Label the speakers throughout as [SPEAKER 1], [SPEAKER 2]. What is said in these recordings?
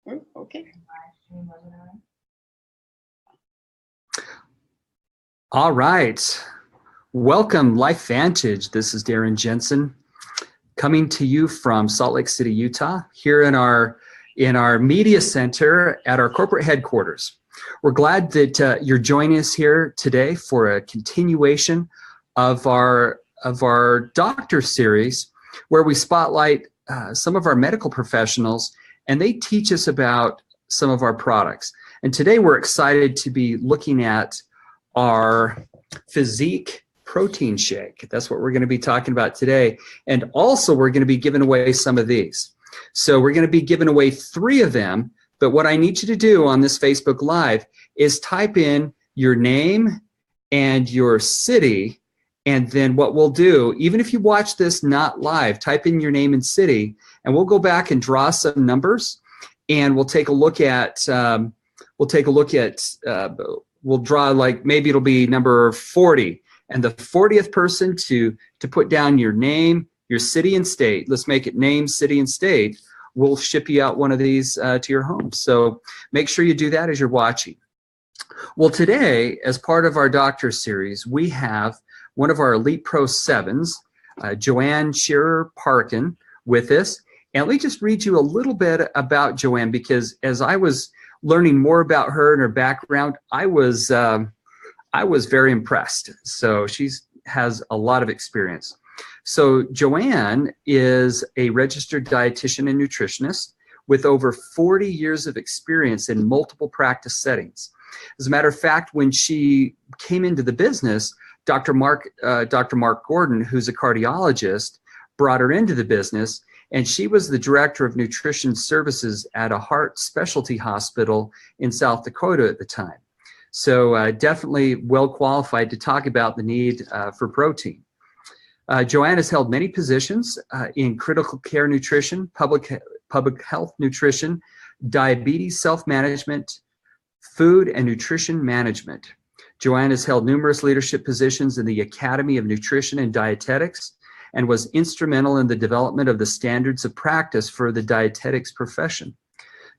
[SPEAKER 1] Okay.
[SPEAKER 2] All right. Welcome, Life Vantage. This is Darren Jensen coming to you from Salt Lake City, Utah, here in our media center at our corporate headquarters. We're glad that you're joining us here today for a continuation of our doctor series, where we spotlight some of our medical professionals and they teach us about some of our products. And today we're excited to be looking at our PhysIQ protein shake. That's what we're going to be talking about today. And also we're going to be giving away some of these. So we're going to be giving away 3 of them. But what I need you to do on this Facebook Live is type in your name and your city. And then what we'll do, even if you watch this not live, type in your name and city, and we'll go back and draw some numbers, and we'll take a look at, we'll draw, like, maybe it'll be number 40. And the 40th person to put down your name, your city and state, let's make it name, city, and state, we'll ship you out one of these to your home. So make sure you do that as you're watching. Well, today, as part of our doctor series, we have one of our Elite Pro 7s, Joanne Shearer Parkin, with us. And let me just read you a little bit about Joanne, because as I was learning more about her and her background, I was very impressed. So she has a lot of experience. So Joanne is a registered dietitian and nutritionist with over 40 years of experience in multiple practice settings. As a matter of fact, when she came into the business, Dr. Mark Gordon, who's a cardiologist, brought her into the business, and she was the director of nutrition services at a heart specialty hospital in South Dakota at the time. So definitely well qualified to talk about the need for protein. Joanne has held many positions in critical care nutrition, public health nutrition, diabetes self-management, food and nutrition management. Joanne has held numerous leadership positions in the Academy of Nutrition and Dietetics and was instrumental in the development of the standards of practice for the dietetics profession.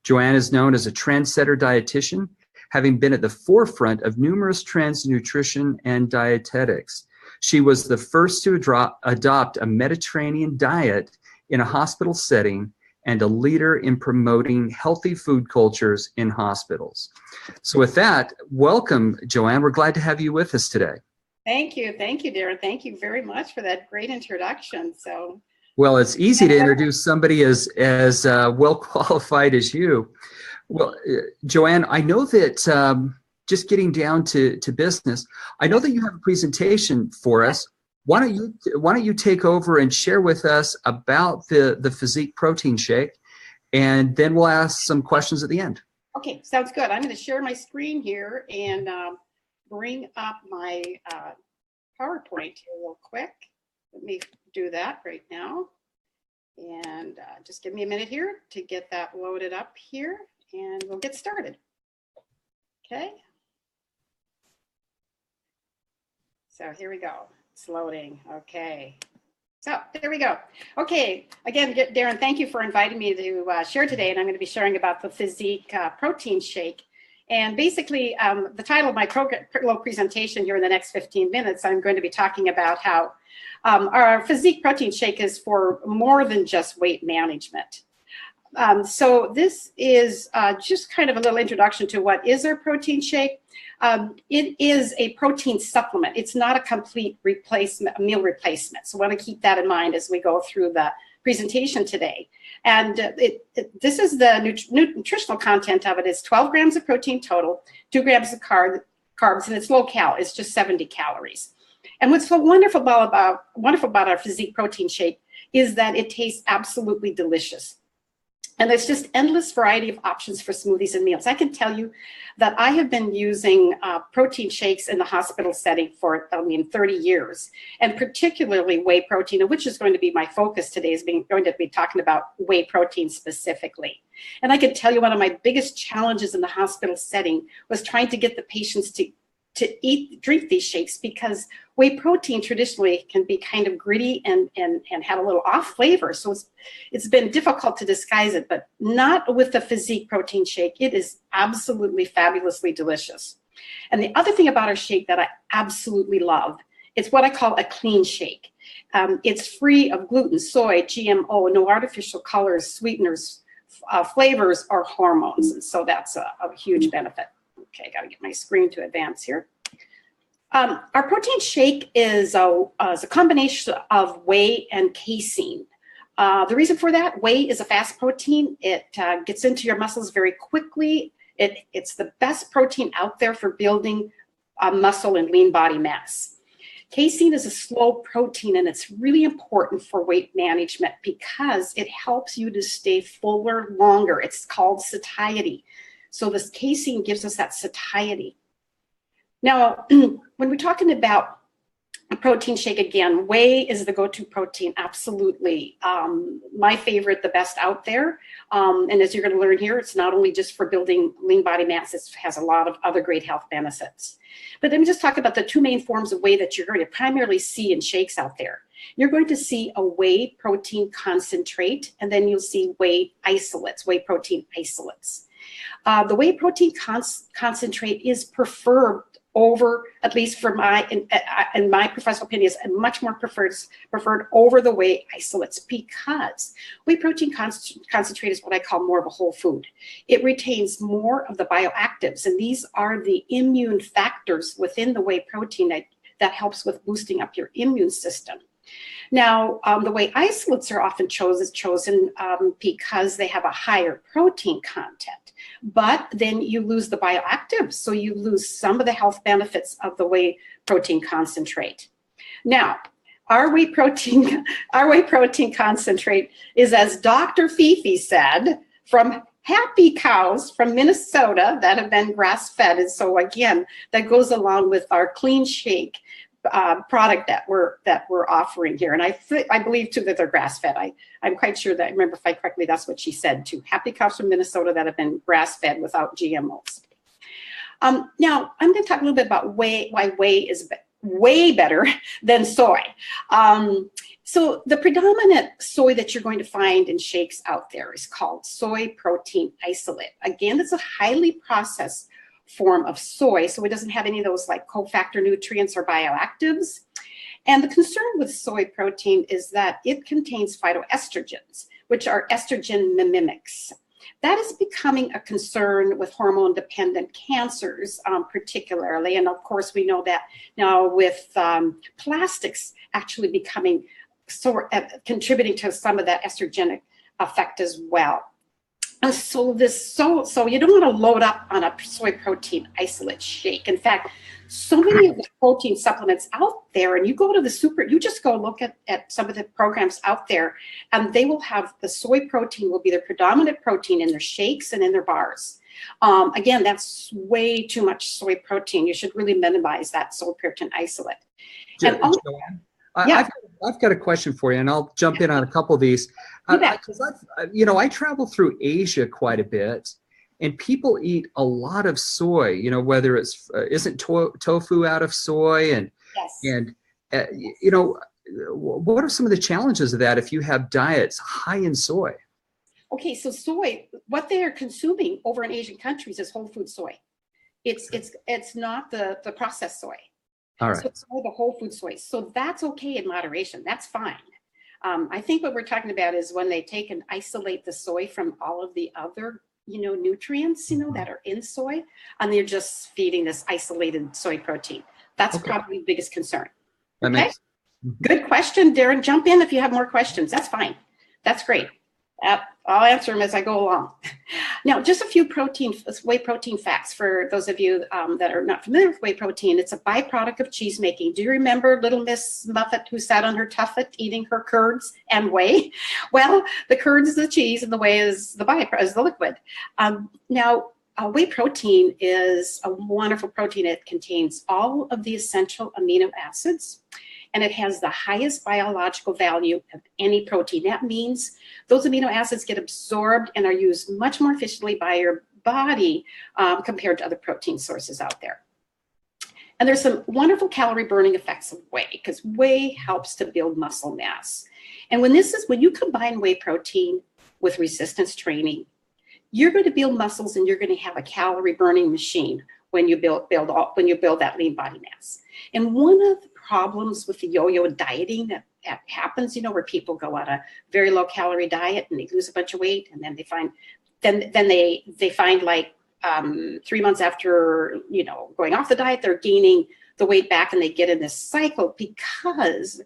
[SPEAKER 2] Joanne is known as a trendsetter dietitian, having been at the forefront of numerous trends in nutrition and dietetics. She was the first to adopt a Mediterranean diet in a hospital setting and a leader in promoting healthy food cultures in hospitals. So with that, welcome, Joanne. We're glad to have you with us today.
[SPEAKER 1] Thank you, Darren. Thank you very much for that great introduction. So,
[SPEAKER 2] well, it's easy to introduce somebody as well qualified as you. Well, Joanne, I know that just getting down to business, I know that you have a presentation for us. Why don't you take over and share with us about the PhysIQ protein shake, and then we'll ask some questions at the end.
[SPEAKER 1] Okay, sounds good. I'm going to share my screen here and bring up my PowerPoint here real quick. Let me do that right now. And just give me a minute here to get that loaded up here, and we'll get started. Okay. So here we go. It's loading. Okay. So there we go. Okay. Again, Darren, thank you for inviting me to share today. And I'm going to be sharing about the PhysIQ protein shake. And basically, the title of my little presentation here in the next 15 minutes, I'm going to be talking about how our PhysIQ protein shake is for more than just weight management. So this is just kind of a little introduction to what is our protein shake. It is a protein supplement. It's not a complete replacement, meal replacement. So I want to keep that in mind as we go through the presentation today. And this is the nutritional content of it. It's 12 grams of protein total, 2 grams of carbs, and it's low cal. It's just 70 calories. And what's so wonderful about our PhysIQ protein shake is that it tastes absolutely delicious. And there's just endless variety of options for smoothies and meals. I can tell you that I have been using protein shakes in the hospital setting for, 30 years, and particularly whey protein, which is going to be my focus today, is going to be talking about whey protein specifically. And I can tell you one of my biggest challenges in the hospital setting was trying to get the patients to drink these shakes because whey protein traditionally can be kind of gritty and have a little off flavor. So it's been difficult to disguise it, but not with the PhysIQ protein shake. It is absolutely fabulously delicious. And the other thing about our shake that I absolutely love, it's what I call a clean shake. It's free of gluten, soy, GMO, no artificial colors, sweeteners, flavors, or hormones. And so that's a huge benefit. Okay, got to get my screen to advance here. Our protein shake is a combination of whey and casein. The reason for that, whey is a fast protein. It gets into your muscles very quickly. It's the best protein out there for building muscle and lean body mass. Casein is a slow protein, and it's really important for weight management because it helps you to stay fuller longer. It's called satiety. So this casein gives us that satiety. Now, when we're talking about a protein shake, again, whey is the go-to protein, absolutely. My favorite, the best out there. And as you're going to learn here, it's not only just for building lean body mass, it has a lot of other great health benefits. But let me just talk about the two main forms of whey that you're going to primarily see in shakes out there. You're going to see a whey protein concentrate, and then you'll see whey isolates, whey protein isolates. The whey protein concentrate is preferred over, at least for in my professional opinion, is much more preferred over the whey isolates because whey protein concentrate is what I call more of a whole food. It retains more of the bioactives, and these are the immune factors within the whey protein that helps with boosting up your immune system. Now, the whey isolates are often chosen because they have a higher protein content. But then you lose the bioactives, so you lose some of the health benefits of the whey protein concentrate. Now, our whey protein concentrate is, as Dr. Fifi said, from happy cows from Minnesota that have been grass-fed. And so again, that goes along with our clean shake product that we're offering here. And I believe too that they're grass-fed. I'm quite sure that, I remember if I correctly, that's what she said too. Happy cows from Minnesota that have been grass-fed without GMOs. Now I'm going to talk a little bit about why whey is way better than soy. So the predominant soy that you're going to find in shakes out there is called soy protein isolate. Again, it's a highly processed form of soy, so it doesn't have any of those like cofactor nutrients or bioactives. And the concern with soy protein is that it contains phytoestrogens, which are estrogen mimics. That is becoming a concern with hormone-dependent cancers, particularly. And of course, we know that now with plastics actually becoming contributing to some of that estrogenic effect as well. So you don't want to load up on a soy protein isolate shake. In fact, so many of the protein supplements out there, and you go to the you just go look at some of the programs out there, and they will have the soy protein will be their predominant protein in their shakes and in their bars. Again, that's way too much soy protein. You should really minimize that soy protein isolate.
[SPEAKER 2] Joanne, I've got a question for you, and I'll jump in on a couple of these. I travel through Asia quite a bit, and people eat a lot of soy. Whether it's isn't tofu out of soy, and what are some of the challenges of that if you have diets high in soy?
[SPEAKER 1] Okay, so soy, what they are consuming over in Asian countries is whole food soy. It's not the processed soy.
[SPEAKER 2] All right.
[SPEAKER 1] So it's all the whole food soy. So that's okay in moderation. That's fine. I think what we're talking about is when they take and isolate the soy from all of the other, nutrients, that are in soy, and they're just feeding this isolated soy protein. That's probably the biggest concern. Okay. Good question, Darren. Jump in if you have more questions. That's fine. That's great. I'll answer them as I go along. Now, just a few whey protein facts for those of you that are not familiar with whey protein. It's a byproduct of cheese making. Do you remember little Miss Muffet who sat on her tuffet eating her curds and whey? Well, the curds is the cheese and the whey is the liquid. Now, whey protein is a wonderful protein. It contains all of the essential amino acids, and it has the highest biological value of any protein. That means those amino acids get absorbed and are used much more efficiently by your body compared to other protein sources out there. And there's some wonderful calorie burning effects of whey, because whey helps to build muscle mass. And when you combine whey protein with resistance training, you're going to build muscles and you're going to have a calorie burning machine when you build that lean body mass. And one of the problems with the yo-yo dieting that happens, where people go on a very low calorie diet and they lose a bunch of weight, and then they find like 3 months after going off the diet, they're gaining the weight back, and they get in this cycle because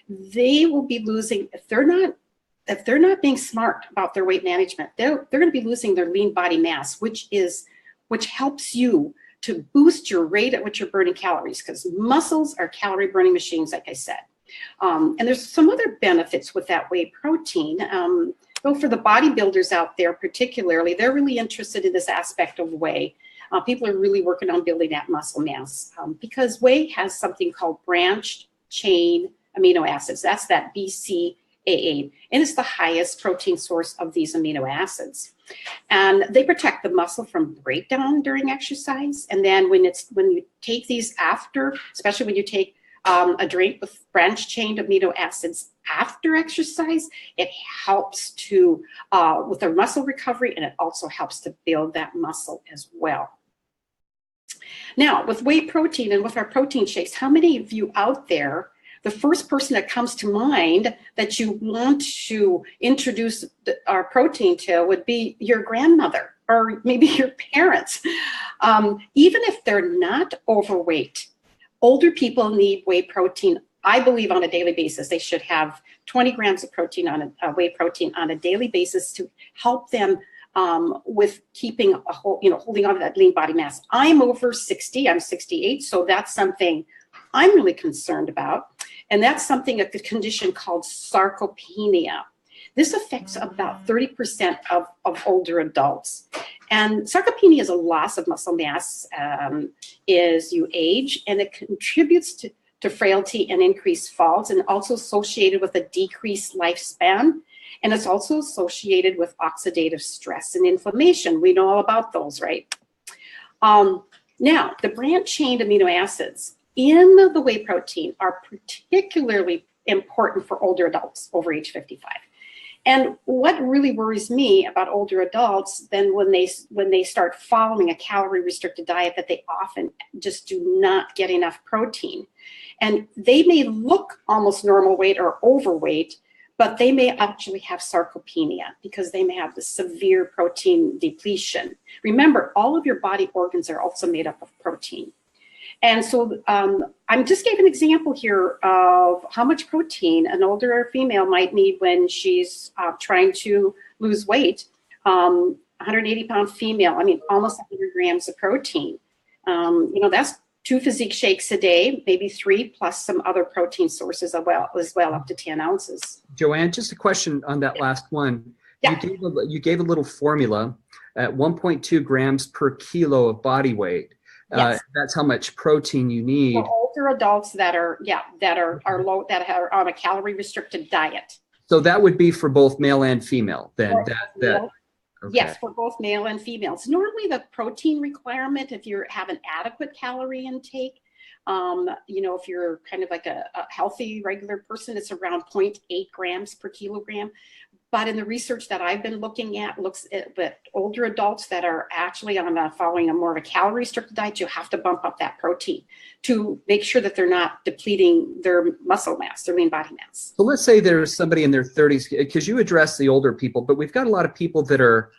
[SPEAKER 1] they will be losing, if they're not being smart about their weight management, they're going to be losing their lean body mass, which helps you to boost your rate at which you're burning calories, because muscles are calorie burning machines, like I said. And there's some other benefits with that whey protein. So for the bodybuilders out there particularly, they're really interested in this aspect of whey. People are really working on building that muscle mass because whey has something called branched chain amino acids. That's that BCAA, and it's the highest protein source of these amino acids. And they protect the muscle from breakdown during exercise. And then when you take these after, especially when you take a drink with branched chain amino acids after exercise, it helps to with their muscle recovery, and it also helps to build that muscle as well. Now, with whey protein and with our protein shakes, how many of you out there, the first person that comes to mind that you want to introduce our protein to would be your grandmother or maybe your parents? Even if they're not overweight, older people need whey protein. I believe on a daily basis, they should have 20 grams of protein whey protein on a daily basis to help them with keeping holding on to that lean body mass. I'm over 60, I'm 68, so that's something I'm really concerned about. And that's a condition called sarcopenia. This affects about 30% of older adults. And sarcopenia is a loss of muscle mass as you age, and it contributes to frailty and increased falls, and also associated with a decreased lifespan. And it's also associated with oxidative stress and inflammation. We know all about those, right? Now, the branched-chain amino acids in the whey protein are particularly important for older adults over age 55. And what really worries me about older adults, then when they start following a calorie-restricted diet, that they often just do not get enough protein. And they may look almost normal weight or overweight, but they may actually have sarcopenia because they may have the severe protein depletion. Remember, all of your body organs are also made up of protein. And so I just gave an example here of how much protein an older female might need when she's trying to lose weight. 180-pound female, almost 100 grams of protein. That's 2 PhysIQ shakes a day, maybe 3, plus some other protein sources as well, up to 10 ounces.
[SPEAKER 2] Joanne, just a question on that last one.
[SPEAKER 1] Yeah.
[SPEAKER 2] You gave a little formula at 1.2 grams per kilo of body weight.
[SPEAKER 1] Yes.
[SPEAKER 2] That's how much protein you need.
[SPEAKER 1] For older adults that are low, that are on a calorie restricted diet.
[SPEAKER 2] So that would be for both male and female then. Okay.
[SPEAKER 1] Yes, for both male and females. Normally the protein requirement, if you have an adequate calorie intake, if you're kind of like a healthy regular person, it's around 0.8 grams per kilogram. But in the research that I've been looking at, looks at older adults that are actually following a more of a calorie restricted diet, you have to bump up that protein to make sure that they're not depleting their muscle mass, their lean body mass.
[SPEAKER 2] So let's say there's somebody in their 30s, because you address the older people, but we've got a lot of people that are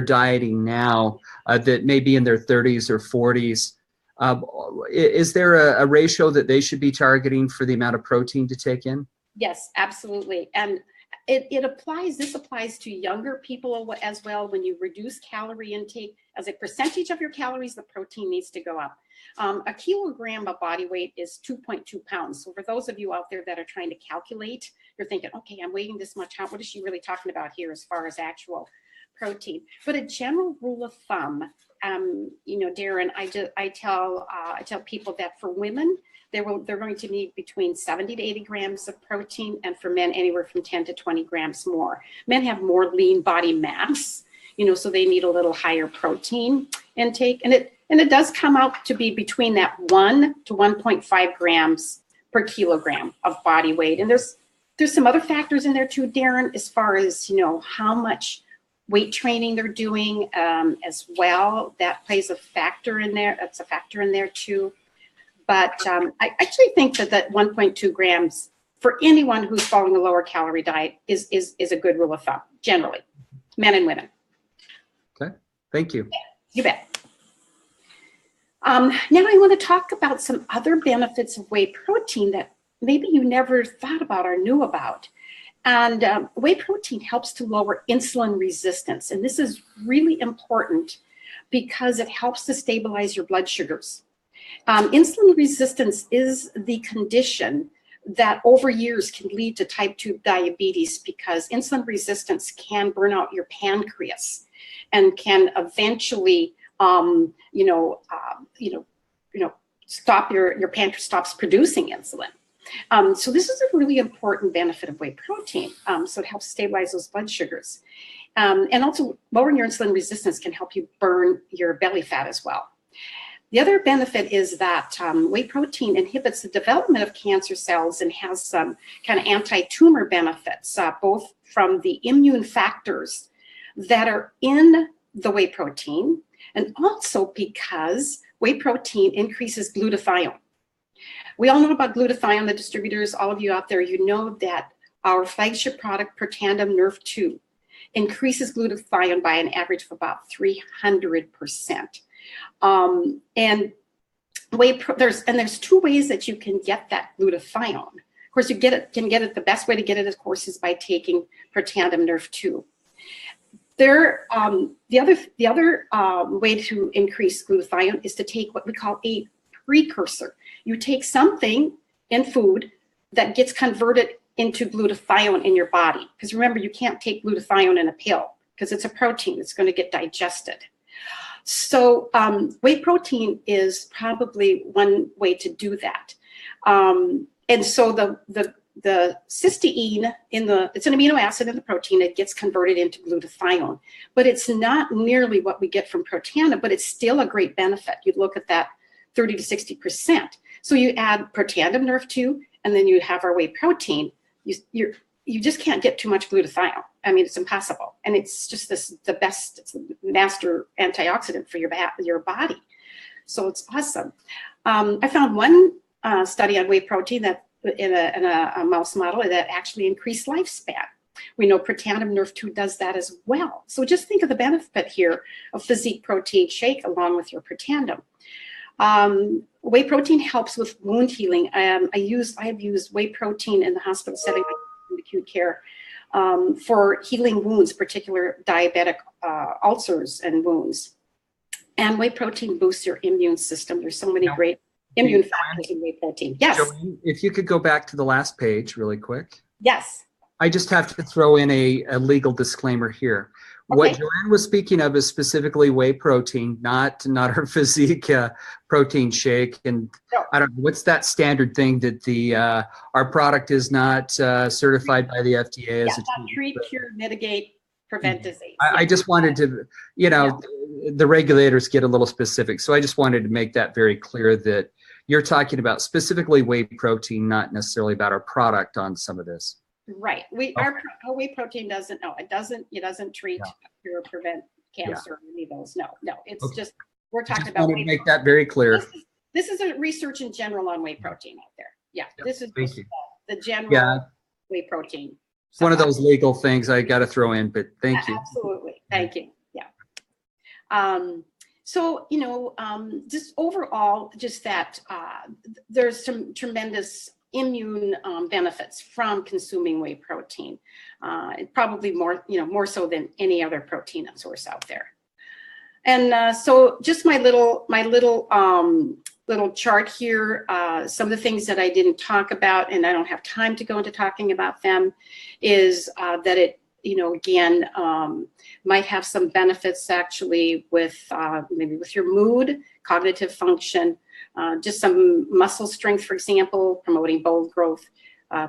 [SPEAKER 2] dieting now that may be in their 30s or 40s. Is there a ratio that they should be targeting for the amount of protein to take in?
[SPEAKER 1] Yes, absolutely. And this applies to younger people as well. When you reduce calorie intake, as a percentage of your calories, the protein needs to go up. A kilogram of body weight is 2.2 pounds. So for those of you out there that are trying to calculate, you're thinking, okay, I'm weighing this much. What is she really talking about here as far as actual protein? But a general rule of thumb, Darren, I tell people that for women, they're going to need between 70 to 80 grams of protein, and for men, anywhere from 10 to 20 grams more. Men have more lean body mass, so they need a little higher protein intake. And And it does come out to be between that 1 to 1.5 grams per kilogram of body weight. And there's some other factors in there too, Darren, as far as, how much weight training they're doing as well. That plays a factor in there. That's a factor in there too. But I actually think that 1.2 grams for anyone who's following a lower calorie diet is a good rule of thumb, generally, men and women.
[SPEAKER 2] Okay, thank you.
[SPEAKER 1] You bet. Now I want to talk about some other benefits of whey protein that maybe you never thought about or knew about. And whey protein helps to lower insulin resistance. And this is really important because it helps to stabilize your blood sugars. Insulin resistance is the condition that over years can lead to type 2 diabetes, because insulin resistance can burn out your pancreas and can eventually stop your pancreas stops producing insulin. So this is a really important benefit of whey protein. So it helps stabilize those blood sugars. And also lowering your insulin resistance can help you burn your belly fat as well. The other benefit is that whey protein inhibits the development of cancer cells and has some kind of anti-tumor benefits, both from the immune factors that are in the whey protein, and also because whey protein increases glutathione. We all know about glutathione, the distributors, all of you out there, you know that our flagship product, Protandim Nerve 2, increases glutathione by an average of about 300%. And there's two ways that you can get that glutathione. Of course, you can get it. The best way to get it, of course, is by taking Protandim Nerve 2. The other way to increase glutathione is to take what we call a precursor. You take something in food that gets converted into glutathione in your body. Because remember, you can't take glutathione in a pill because it's a protein. It's going to get digested. So whey protein is probably one way to do that. And so the cysteine it's an amino acid in the protein. It gets converted into glutathione, but it's not nearly what we get from Protandim, but it's still a great benefit. You look at that 30 to 60%. So you add Protandim Nerve 2, and then you have our whey protein. You just can't get too much glutathione. I mean, it's impossible. And it's just the best, it's the master antioxidant for your body. So it's awesome. I found one study on whey protein that in a mouse model that actually increased lifespan. We know Protandim Nerve 2 does that as well. So just think of the benefit here of PhysIQ protein shake along with your Protandim. Whey protein helps with wound healing. I have used whey protein in the hospital setting, in acute care, for healing wounds, particular diabetic ulcers and wounds. And whey protein boosts your immune system. There's so many great immune factors in whey protein. Yes.
[SPEAKER 2] Joanne, if you could go back to the last page really quick.
[SPEAKER 1] Yes.
[SPEAKER 2] I just have to throw in a legal disclaimer here.
[SPEAKER 1] Okay.
[SPEAKER 2] What Joanne was speaking of is specifically whey protein, not her PhysIQ protein shake. And
[SPEAKER 1] No.
[SPEAKER 2] I don't know, what's that standard thing that our product is not certified by the FDA as a
[SPEAKER 1] treat, cure, mitigate, prevent disease.
[SPEAKER 2] I just wanted to, the regulators get a little specific. So I just wanted to make that very clear that you're talking about specifically whey protein, not necessarily about our product on some of this.
[SPEAKER 1] Right. Our whey protein doesn't treat, cure, prevent cancer or any of those. No. It's just, we're talking about
[SPEAKER 2] whey protein. Make that very clear.
[SPEAKER 1] This is a research in general on whey protein out there. Yeah. This is just the general whey protein.
[SPEAKER 2] One of those legal things I got to throw in, but thank you.
[SPEAKER 1] Absolutely. Thank you. Yeah. So, just overall, just that there's some tremendous immune benefits from consuming whey protein. Probably more so than any other protein source out there. And so just my little chart here, some of the things that I didn't talk about, and I don't have time to go into talking about them, is that it, again, might have some benefits actually with maybe with your mood, cognitive function, just some muscle strength, for example, promoting bone growth,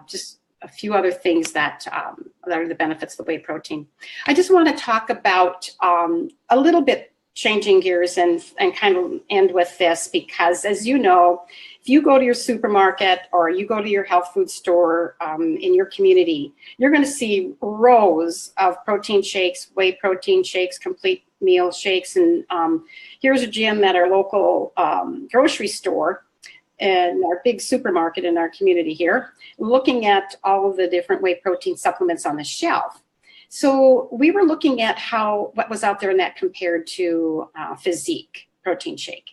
[SPEAKER 1] just a few other things that are the benefits of the whey protein. I just want to talk about a little bit changing gears and kind of end with this, because as you know, if you go to your supermarket or you go to your health food store in your community, you're going to see rows of protein shakes, whey protein shakes, complete meal shakes. And here's a gym at our local grocery store and our big supermarket in our community here, looking at all of the different whey protein supplements on the shelf. So we were looking at what was out there in that compared to PhysIQ protein shake.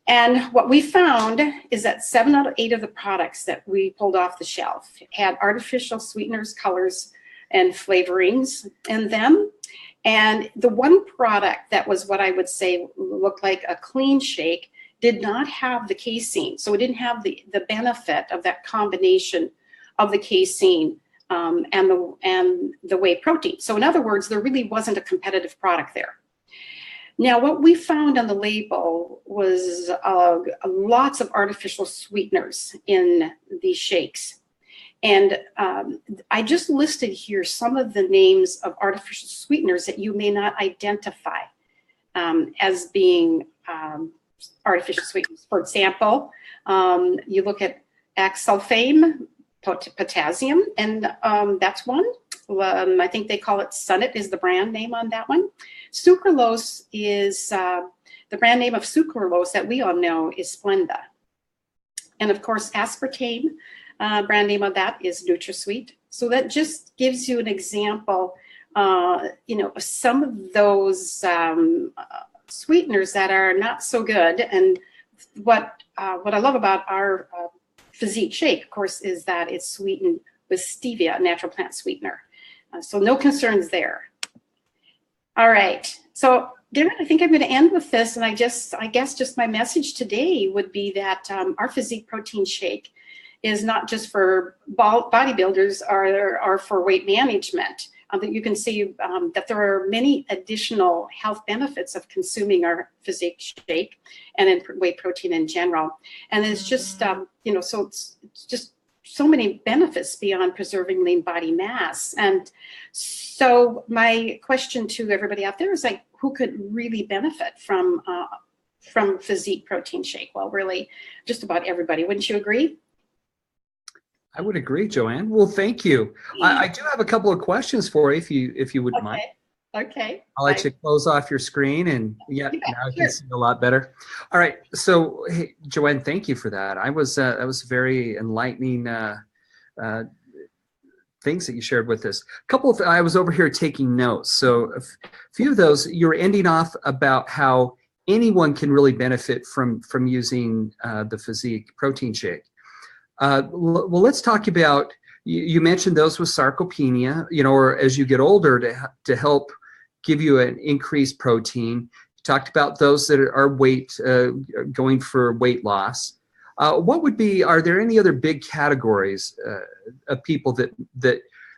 [SPEAKER 1] And what we found is that 7 out of 8 of the products that we pulled off the shelf had artificial sweeteners, colors, and flavorings in them. And the one product that was what I would say looked like a clean shake did not have the casein. So it didn't have the benefit of that combination of the casein and the whey protein. So in other words, there really wasn't a competitive product there. Now, what we found on the label was lots of artificial sweeteners in these shakes. And I just listed here some of the names of artificial sweeteners that you may not identify as being artificial sweeteners. For example, you look at oxalfame, potassium, and that's one. I think they call it Sunnit is the brand name on that one. Sucralose is the brand name of sucralose that we all know is Splenda. And of course, aspartame, brand name of that is NutraSweet. So that just gives you an example, of some of those sweeteners that are not so good. And what I love about our PhysIQ shake, of course, is that it's sweetened with stevia, a natural plant sweetener. So no concerns there. All right. So Darren, I think I'm going to end with this. And I guess just my message today would be that our PhysIQ protein shake is not just for bodybuilders or for weight management. That you can see that there are many additional health benefits of consuming our PhysIQ shake and in whey protein in general. And it's just, so it's just so many benefits beyond preserving lean body mass. And so my question to everybody out there is like, who could really benefit from PhysIQ protein shake? Well, really just about everybody. Wouldn't you agree?
[SPEAKER 2] I would agree, Joanne. Well, thank you. I do have a couple of questions for you, if you wouldn't mind.
[SPEAKER 1] Okay.
[SPEAKER 2] I'll let you close off your screen, and now I can see a lot better. All right. So, hey, Joanne, thank you for that. That was very enlightening things that you shared with us. I was over here taking notes. So a few of those, you're ending off about how anyone can really benefit from using the PhysIQ protein shake. Well, let's talk about, you mentioned those with sarcopenia, or as you get older to help give you an increased protein. You talked about those that are going for weight loss. Are there any other big categories of people that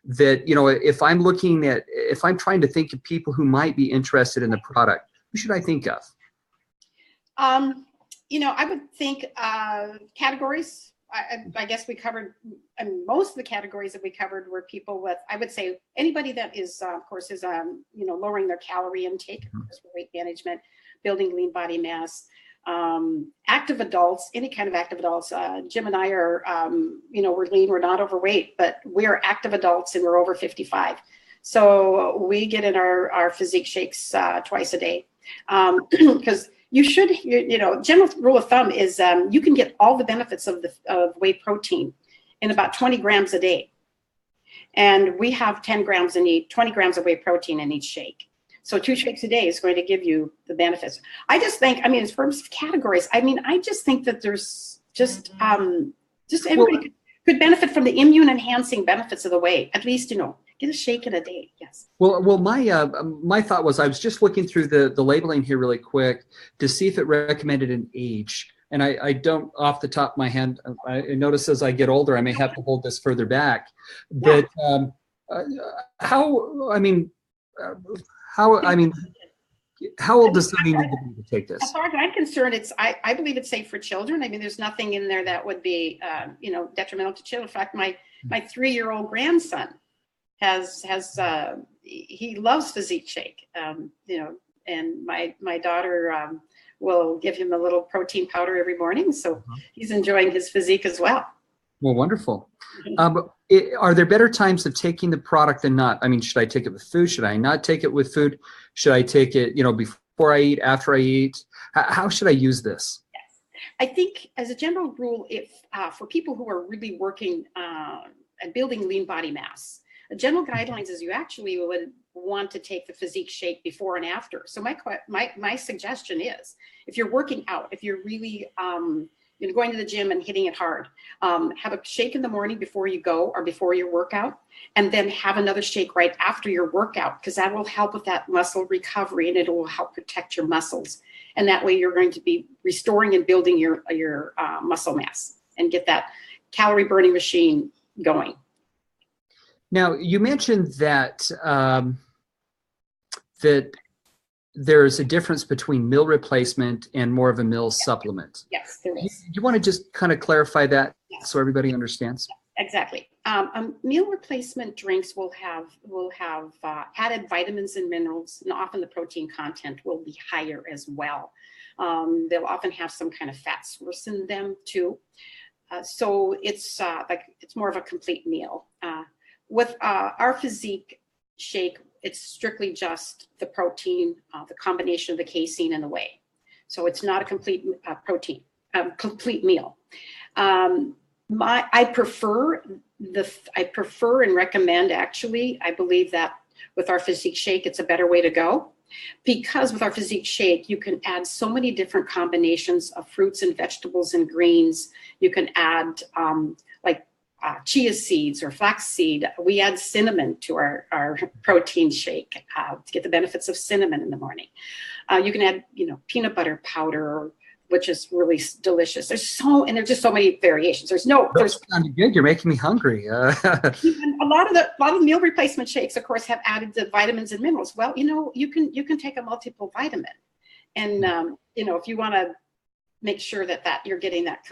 [SPEAKER 2] if I'm trying to think of people who might be interested in the product, who should I think of?
[SPEAKER 1] I would think categories. I guess we covered, and most of the categories that we covered were people with, I would say, anybody that is, of course, is, lowering their calorie intake, of course, for weight management, building lean body mass, active adults, any kind of active adults. Jim and I are, we're lean, we're not overweight, but we're active adults and we're over 55. So we get in our PhysIQ shakes twice a day because you should, general rule of thumb is you can get all the benefits of whey protein in about 20 grams a day. And we have 20 grams of whey protein in each shake. So 2 shakes a day is going to give you the benefits. I just think, in terms of categories, I just think that there's just everybody could benefit from the immune enhancing benefits of the whey. At least, get a shake in a day. Yes. Well,
[SPEAKER 2] my thought was I was just looking through the labeling here really quick to see if it recommended an age. And I don't, off the top of my head, I notice as I get older, I may have to hold this further back. But how old does somebody need to be to take this?
[SPEAKER 1] As far as I'm concerned, I believe it's safe for children. There's nothing in there that would be, detrimental to children. In fact, my 3-year-old grandson he loves PhysIQ shake. and my daughter will give him a little protein powder every morning, so he's enjoying his physique as well.
[SPEAKER 2] Well, wonderful. Are there better times of taking the product than not? I mean, should I take it with food? Should I not take it with food? Should I take it, before I eat, after I eat? How should I use this?
[SPEAKER 1] Yes. I think as a general rule, if for people who are really working at building lean body mass, the general guidelines is you actually would want to take the physique shake before and after. So my suggestion is, if you're working out, if you're really going to the gym and hitting it hard, have a shake in the morning before you go or before your workout, and then have another shake right after your workout, because that will help with that muscle recovery and it will help protect your muscles. And that way you're going to be restoring and building your muscle mass and get that calorie burning machine going.
[SPEAKER 2] Now, you mentioned that that there's a difference between meal replacement and more of a meal supplement.
[SPEAKER 1] Yes, there is.
[SPEAKER 2] You want to just kind of clarify that
[SPEAKER 1] Yes.
[SPEAKER 2] so everybody understands?
[SPEAKER 1] Exactly. Meal replacement drinks will have added vitamins and minerals, and often the protein content will be higher as well. They'll often have some kind of fat source in them too. So it's more of a complete meal. With our physique shake, it's strictly just the protein, the combination of the casein and the whey. So it's not a complete complete meal. I prefer and recommend, actually, I believe that with our physique shake, it's a better way to go, because with our physique shake, you can add so many different combinations of fruits and vegetables and greens. You can add chia seeds or flaxseed. We add cinnamon to our protein shake to get the benefits of cinnamon in the morning. You can add, peanut butter powder, which is really delicious. There's just so many variations. There's
[SPEAKER 2] sounding good. You're making me hungry.
[SPEAKER 1] Even a lot of the meal replacement shakes, of course, have added the vitamins and minerals. Well, you can take a multiple vitamin, and if you want to make sure that you're getting that.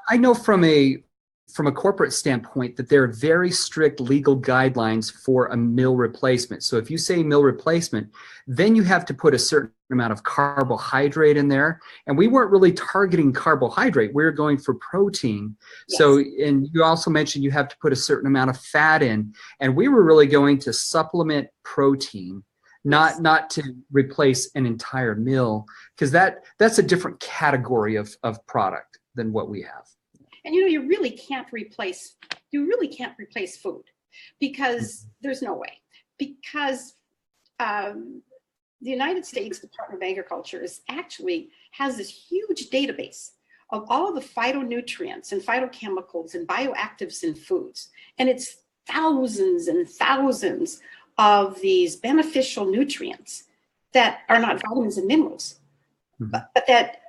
[SPEAKER 2] I know from a corporate standpoint that there are very strict legal guidelines for a meal replacement. So if you say meal replacement, then you have to put a certain amount of carbohydrate in there. And we weren't really targeting carbohydrate. We were going for protein. Yes. So, and you also mentioned you have to put a certain amount of fat in. And we were really going to supplement protein, not to replace an entire meal, because that's a different category of product than what we have.
[SPEAKER 1] And you really can't replace food, because there's no way. Because the United States Department of Agriculture has this huge database of all of the phytonutrients and phytochemicals and bioactives in foods. And it's thousands and thousands of these beneficial nutrients that are not vitamins and minerals. But that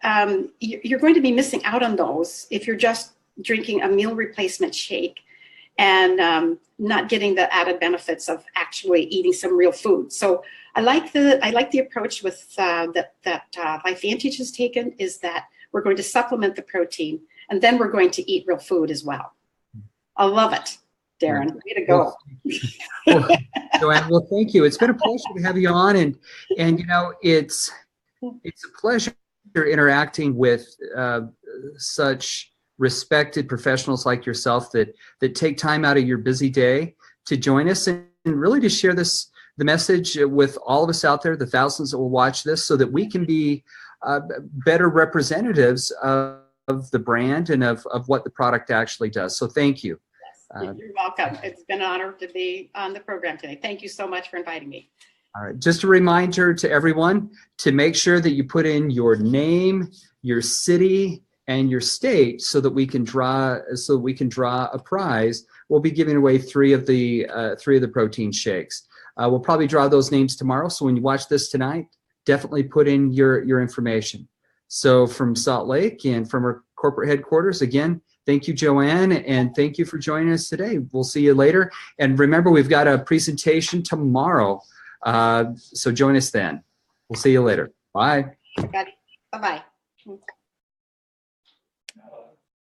[SPEAKER 1] you're going to be missing out on those if you're just drinking a meal replacement shake and not getting the added benefits of actually eating some real food. So I like the approach with that LifeVantage has taken, is that we're going to supplement the protein and then we're going to eat real food as well. I love it, Darren. Way to go.
[SPEAKER 2] Joanne, well, thank you. It's been a pleasure to have you on, and it's a pleasure interacting with such respected professionals like yourself that take time out of your busy day to join us and really to share the message with all of us out there, the thousands that will watch this, so that we can be better representatives of the brand and of what the product actually does. So thank you.
[SPEAKER 1] Yes, you're welcome. It's been an honor to be on the program today. Thank you so much for inviting me.
[SPEAKER 2] All right, just a reminder to everyone to make sure that you put in your name, your city, and your state, so that we can draw a prize. We'll be giving away three of the protein shakes. We'll probably draw those names tomorrow. So when you watch this tonight, definitely put in your information. So from Salt Lake and from our corporate headquarters, again, thank you, Joanne, and thank you for joining us today. We'll see you later. And remember, we've got a presentation tomorrow. So join us then. We'll see you later. Bye.
[SPEAKER 1] Bye-bye.